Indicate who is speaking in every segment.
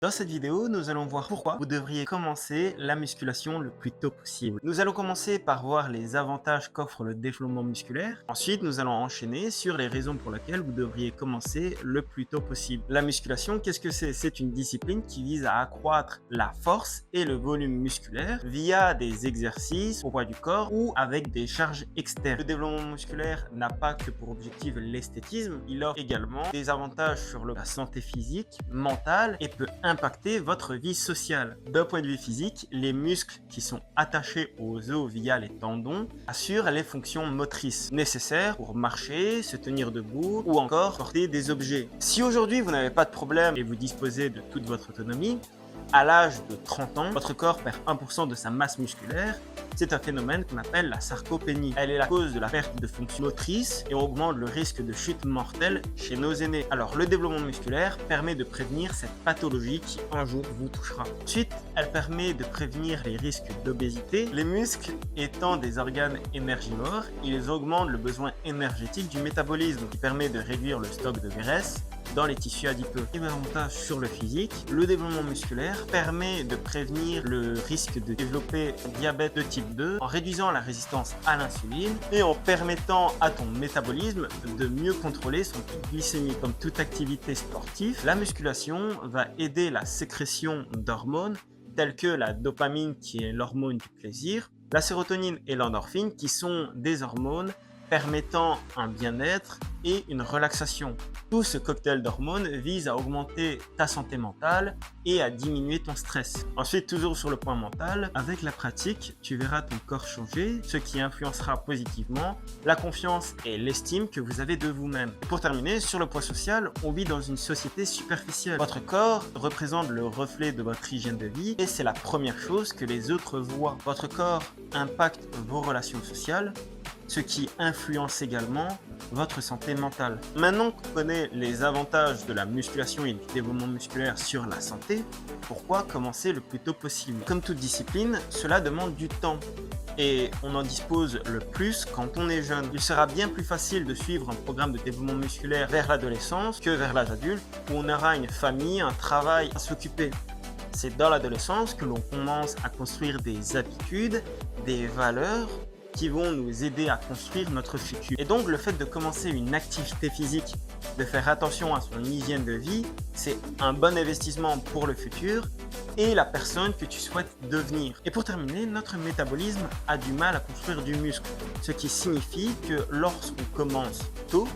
Speaker 1: Dans cette vidéo, nous allons voir pourquoi vous devriez commencer la musculation le plus tôt possible. Nous allons commencer par voir les avantages qu'offre le développement musculaire. Ensuite, nous allons enchaîner sur les raisons pour lesquelles vous devriez commencer le plus tôt possible. La musculation, qu'est-ce que c'est? C'est une discipline qui vise à accroître la force et le volume musculaire via des exercices au poids du corps ou avec des charges externes. Le développement musculaire n'a pas que pour objectif l'esthétisme, il offre également des avantages sur la santé physique, mentale et peut impacter votre vie sociale. D'un point de vue physique, les muscles qui sont attachés aux os via les tendons assurent les fonctions motrices nécessaires pour marcher, se tenir debout ou encore porter des objets. Si aujourd'hui vous n'avez pas de problème et vous disposez de toute votre autonomie, à l'âge de 30 ans, votre corps perd 1% de sa masse musculaire. C'est un phénomène qu'on appelle la sarcopénie. Elle est la cause de la perte de fonction motrice et augmente le risque de chute mortelle chez nos aînés. Alors, le développement musculaire permet de prévenir cette pathologie qui un jour vous touchera. Ensuite, elle permet de prévenir les risques d'obésité. Les muscles étant des organes énergivores, ils augmentent le besoin énergétique du métabolisme qui permet de réduire le stock de graisse dans les tissus adipeux. Et avantage sur le physique, le développement musculaire permet de prévenir le risque de développer un diabète de type 2 en réduisant la résistance à l'insuline et en permettant à ton métabolisme de mieux contrôler son pic glycémique. Comme toute activité sportive, la musculation va aider la sécrétion d'hormones telles que la dopamine qui est l'hormone du plaisir, la sérotonine et l'endorphine qui sont des hormones permettant un bien-être et une relaxation. Tout ce cocktail d'hormones vise à augmenter ta santé mentale et à diminuer ton stress. Ensuite, toujours sur le point mental, avec la pratique, tu verras ton corps changer, ce qui influencera positivement la confiance et l'estime que vous avez de vous-même. Pour terminer, sur le point social, on vit dans une société superficielle. Votre corps représente le reflet de votre hygiène de vie et c'est la première chose que les autres voient. Votre corps impacte vos relations sociales, ce qui influence également votre santé mentale. Maintenant qu'on connaît les avantages de la musculation et du développement musculaire sur la santé, pourquoi commencer le plus tôt possible? Comme toute discipline, cela demande du temps et on en dispose le plus quand on est jeune. Il sera bien plus facile de suivre un programme de développement musculaire vers l'adolescence que vers l'âge adulte où on aura une famille, un travail à s'occuper. C'est dans l'adolescence que l'on commence à construire des habitudes, des valeurs qui vont nous aider à construire notre futur. Et donc le fait de commencer une activité physique, de faire attention à son hygiène de vie, c'est un bon investissement pour le futur et la personne que tu souhaites devenir. Et pour terminer, notre métabolisme a du mal à construire du muscle, ce qui signifie que lorsqu'on commence tôt,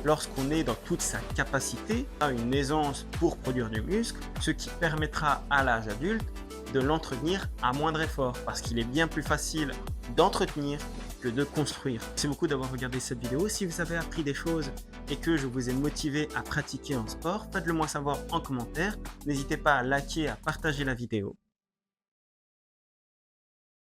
Speaker 1: lorsqu'on est dans toute sa capacité, a une aisance pour produire du muscle, ce qui permettra à l'âge adulte de l'entretenir à moindre effort parce qu'il est bien plus facile d'entretenir que de construire. Merci beaucoup d'avoir regardé cette vidéo. Si vous avez appris des choses et que je vous ai motivé à pratiquer un sport, faites-le moi savoir en commentaire. N'hésitez pas à liker et à partager la vidéo.